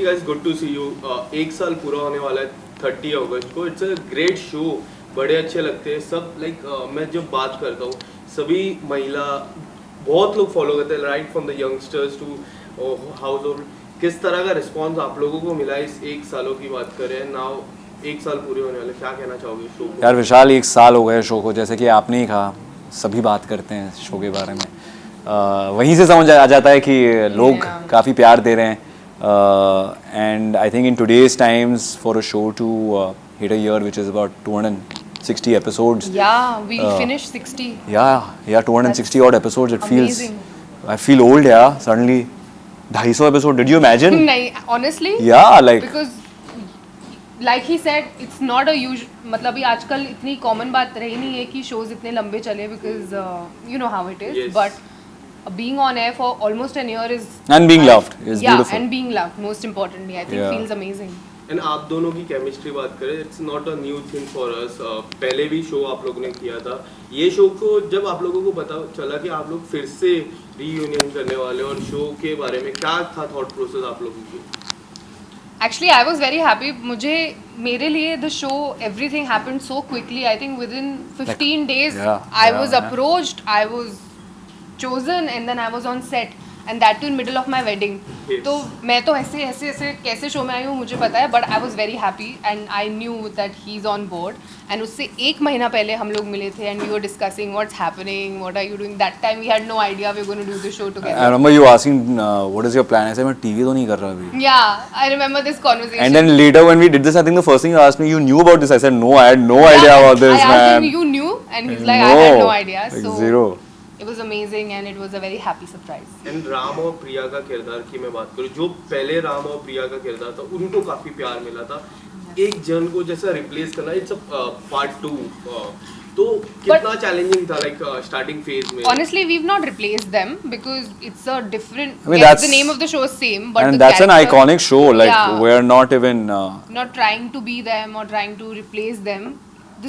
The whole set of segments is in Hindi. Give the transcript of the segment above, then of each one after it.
Firstly guys good to see you. एक साल पूरा होने वाला है 30 अगस्त को। इट्स अ ग्रेट शो, बड़े अच्छे लगते हैं सब। मैं जब बात करता हूँ सभी महिला बहुत लोग फॉलो करते हैं, right from the youngsters to household. किस तरह का रिस्पॉन्स आप लोगों को मिला इस एक सालों की बात करें नाउ, एक साल पूरे होने वाले, क्या कहना चाहोगे शो को? यार विशाल, एक साल हो गए शो को, जैसे कि आपने ही कहा सभी बात करते हैं शो के बारे में। वहीं से समझ आ जाता है कि लोग काफ़ी प्यार दे रहे हैं। And I think in today's times for a show to hit a year which is about 260 episodes. Yeah, we finished 60. Yeah, 260 odd episodes. It amazing. I feel old, yeah, suddenly. 250 episode, did you imagine? नहीं, honestly. Yeah, like. Because like he said, it's not a usual, मतलब ये आजकल इतनी common बात रही नहीं है कि shows इतने लंबे चले, because you know how it is. Yes. But being on air for almost an year is. And being loved is beautiful. And being loved, most importantly, I think feels amazing. And आप दोनों की केमिस्ट्री बात करें, it's not a new thing for us. पहले भी शो आप लोगों ने किया था। ये शो को जब आप लोगों को पता चला कि आप लोग फिर से रीयूनियन करने वाले, और शो के बारे में क्या था थॉट प्रोसेस आप लोगों की? Actually, I was very happy. मेरे लिए the show, everything happened so quickly. I think within 15 days, I was approached, I was chosen, and then I was on set. And that too in middle of my wedding. Yes. तो मैं तो ऐसे कैसे शो में आई हूँ मुझे पता है, but I was very happy and I knew that he's on board. And उससे एक महीना पहले हम लोग मिले थे and we were discussing what's happening, what are you doing. That time we had no idea we were going to do the show together. I remember you asking, what is your plan? I said, मैं TV तो नहीं कर रहा अभी. Yeah, I remember this conversation. And then later when we did this, I think the first thing you asked me, you knew about this. I said, no, I had no idea about this, I asked man. him, you knew? And he's like, I had no idea. Like So zero. it was amazing and it was a very happy surprise. And Ram और प्रिया का किरदार की मैं बात करूँ, जो पहले राम और प्रिया का किरदार था उनको काफी प्यार मिला था। एक जन को जैसा रिप्लेस करना, इट्स अ पार्ट 2, तो कितना चैलेंजिंग था स्टार्टिंग फेज में? Honestly, we've not replaced them because it's a different. I mean, yes, that's the name of the show is same, but And the that's an character- iconic show. Like Yeah. we're not even. Not trying to be them or trying to replace them.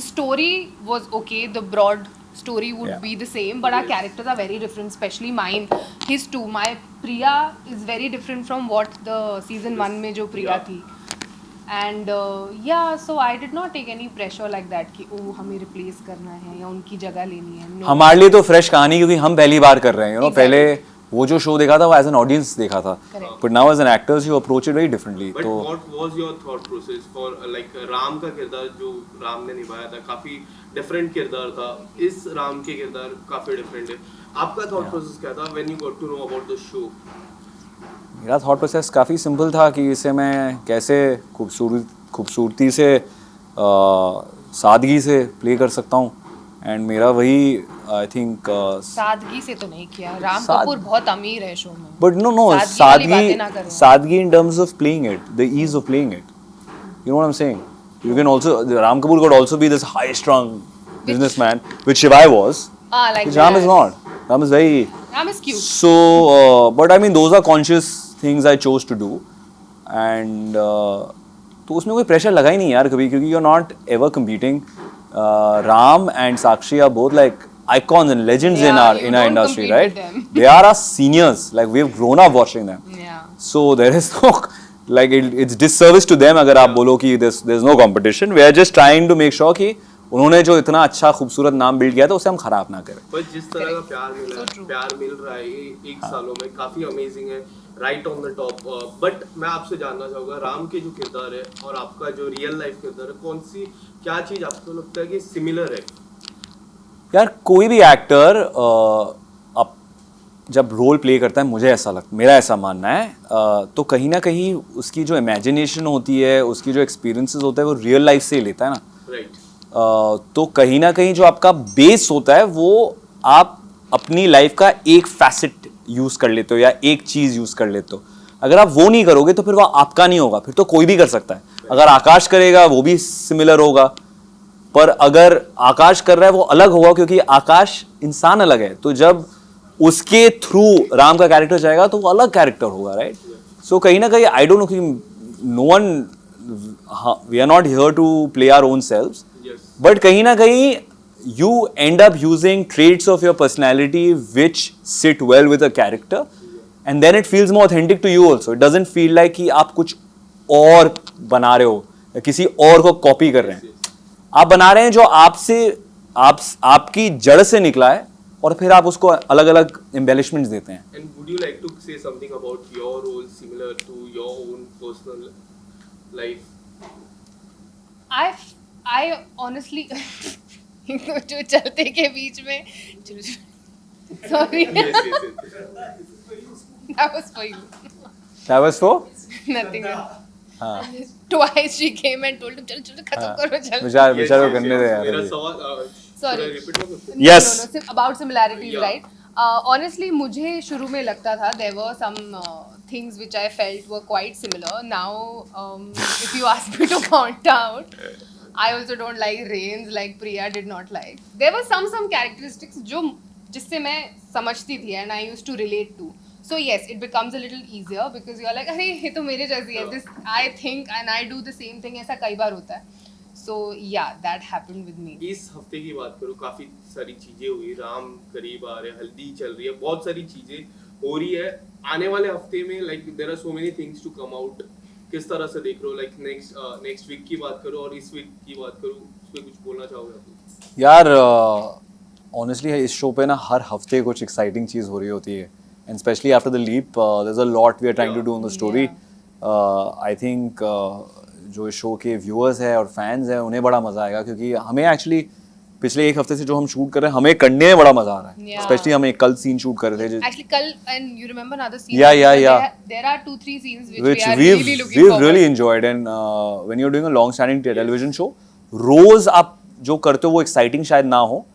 The story was okay. The broad story would be the same, but our characters are very different. Especially mine, his too. My Priya is very different from what the season 1 में जो प्रिया थी. And so I did not take any pressure like that कि हमें replace करना है या उनकी जगह लेनी है. No. हमारे लिए तो फ्रेश कहानी, क्योंकि हम पहली बार कर रहे हैं, you know. Exactly. पहले वो जो शो देखा था वो एज एन ऑडियंस देखा था, but now as an actors you approach it very differently. But तो what was your thought process for Ram का किरदार जो राम ने निभाया था, काफी डिफरेंट किरदार था। इस राम के किरदार काफी डिफरेंट है। आपका थॉट प्रोसेस क्या था when you got to know about the show? मेरा थॉट प्रोसेस काफ़ी सिंपल था कि इसे मैं कैसे खूबसूरती से सादगी से प्ले कर सकता हूँ. एंड मेरा वही आई थिंक सादगी से तो नहीं किया. राम कपूर बहुत अमीर है शो में. बट नो सादगी in terms of playing it, the ease of playing it. You know what I am saying? You can also, Ram Kapoor could also be this high strung businessman, which Shivai was. Like which Ram is not. Ram is very. Ram is cute. So, but I mean, those are conscious things I chose to do, and तो उसमें कोई pressure लगा ही नहीं यार कभी, क्योंकि you're not ever competing. Ram and Sakshi are both like icons and legends in our industry, right? They are our seniors. Like we've grown up watching them. Yeah. So there is no. Like it's disservice to them अगर आप बोलो कि there's no competition. We are just trying to make sure कि उन्होंने जो इतना अच्छा खूबसूरत नाम बिल्ड किया था उसे हम खराब ना करें. पर जिस तरह का प्यार मिल रहा है एक सालों में, काफी अमेजिंग है, right on the top. But मैं आपसे जानना चाहूँगा, राम के जो किरदार है और आपका जो रियल लाइफ किरदार है, कौन सी क्या चीज़ आपको लगता है कि सिमिलर है? यार कोई भी एक्टर जब रोल प्ले करता है, मुझे ऐसा लगता, मेरा ऐसा मानना है, तो कहीं ना कहीं उसकी जो इमेजिनेशन होती है, उसकी जो एक्सपीरियंसेस होता है, वो रियल लाइफ से ही लेता है ना. राइट. तो कहीं ना कहीं जो आपका बेस होता है वो आप अपनी लाइफ का एक फैसेट यूज़ कर लेते हो या एक चीज़ यूज़ कर लेते हो. अगर आप वो नहीं करोगे तो फिर वो आपका नहीं होगा. फिर तो कोई भी कर सकता है. अगर आकाश करेगा वो भी सिमिलर होगा, पर अगर आकाश कर रहा है वो अलग होगा, क्योंकि आकाश इंसान अलग है. तो जब उसके थ्रू राम का कैरेक्टर जाएगा तो वो अलग कैरेक्टर होगा, राइट? सो कहीं ना कहीं आई डोंट नो कि no one, we are not here to play our own selves, but कहीं ना कहीं you end up using traits of your personality which sit well with a character, and then it feels more authentic to you also. It doesn't feel like कि आप कुछ और बना रहे हो या किसी और को कॉपी कर रहे हैं. आप बना रहे हैं जो आपसे आपकी जड़ से निकला है और फिर आप उसको अलग अलग एम्बेलिशमेंट्स देते हैं. And would you like to say something about your role similar to your own personal life? I honestly जो चलते के बीच में sorry Yes, yes, yes. that was for you That was for? nothing हाँ. twice she came and told him चलो खत्म करो चल विचार Yes, विचार yes, करने yes. दे यार. मेरा अभी. सवाल Sorry. should I repeat my question? Yes. no, about similarities, Yeah. right? Honestly, मुझे शुरू में लगता था there were some things which I felt were quite similar. Now, if you ask me to point out, I also don't like Rains like Priya did not like. There were some characteristics जो जिससे मैं समझती थी and I used to relate to. So yes, it becomes a little easier because you're like अरे ये तो मेरे जैसी है. This I think and I do the same thing. ऐसा कई बार होता है. So yeah, that happened with me. इस हफ्ते की बात करूँ, काफी सारी चीजें हुई. राम करीब आ रहे, हल्दी चल रही है, बहुत सारी चीजें हो रही है. आने वाले हफ्ते में like there are so many things to come out. किस तरह से देख रहे हो? लाइक नेक्स्ट वीक की बात करो और इस वीक की बात करूँ, उस पर कुछ बोलना चाहोगे आप? यार ऑनेस्टली इस शो पे ना हर हफ्ते कुछ एक्साइटिंग चीज़ हो रही होती है and specially after the leap there is a lot we are trying to do on the story. I think जो इस शो के व्यूअर्स हैं और फैंस हैं उन्हें बड़ा मज़ा आएगा क्योंकि हमें एक्चुअली पिछले एक हफ्ते से जो हम शूट कर रहे हैं हमें करने में बड़ा मज़ा आ रहा है. Yeah. स्पेशली हम एक कल सीन शूट कर रहे थे Actually, kal and you remember another scene? Yeah. There are 2-3 scenes which which we are we've really looking forward. really enjoyed and when you're doing a long standing television show रोज आप जो करते हो वो एक्साइटिंग शायद ना हो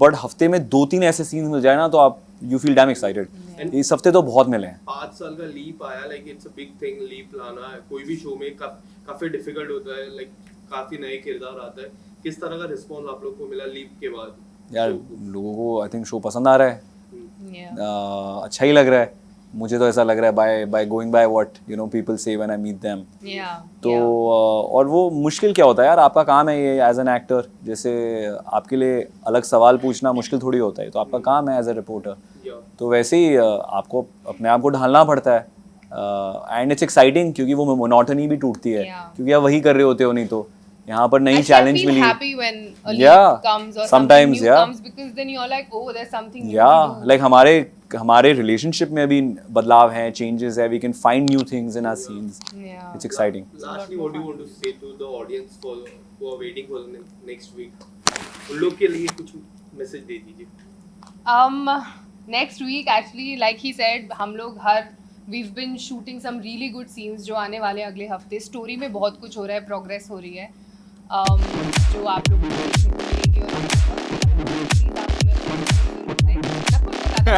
बट हफ्ते में 2-3 ऐसे सीन्स मिल जाए ना तो आप यू फील डैम एक्साइटेड. इस हफ्ते तो बहुत मिले हैं. 5 साल का लीप आया, like it's a big thing. Leap लाना है कोई भी शो में काफी डिफिकल्ट होता है. लाइक काफी नए किरदार आता है. किस तरह का रिस्पॉन्स आप लोग को मिला लीप के बाद? यार लोगों को आई थिंक शो पसंद आ रहा है. Yeah. अच्छा ही लग रहा है. मुझे तो ऐसा लग रहा है by going by what you know people say when I meet them. Yeah. तो और वो मुश्किल क्या होता है यार, आपका काम है ये एज एन एक्टर. जैसे आपके लिए अलग सवाल पूछना मुश्किल थोड़ी होता है, तो आपका काम है एज ए रिपोर्टर. तो वैसे ही आपको अपने आप को ढालना पड़ता है एंड इट्स एक्साइटिंग क्योंकि वो मोनोटनी भी टूटती है क्योंकि आप वही कर रहे होते हो. नहीं तो यहाँ पर नई चैलेंज मिली. happy when a leap Yeah. comes or Sometimes, something new yeah. comes because then you're like, oh, there's something new या to do. लाइक हमारे रिलेशनशिप में भी बदलाव हैं, चेंजेस है. We can find new things in our scenes. Yeah. It's exciting. Lastly, what do you want to say to the audience who are waiting for the next week? उन लोग के लिए कुछ मैसेज दे दीजिए. Next week actually like he said हम लोग we've been shooting some really good scenes जो आने वाले अगले हफ्ते. स्टोरी में बहुत कुछ हो रहा है, प्रोग्रेस हो रही है जो आप लोग को देखने को मिलेगी और प्लीज आप हमें मैं खुद बता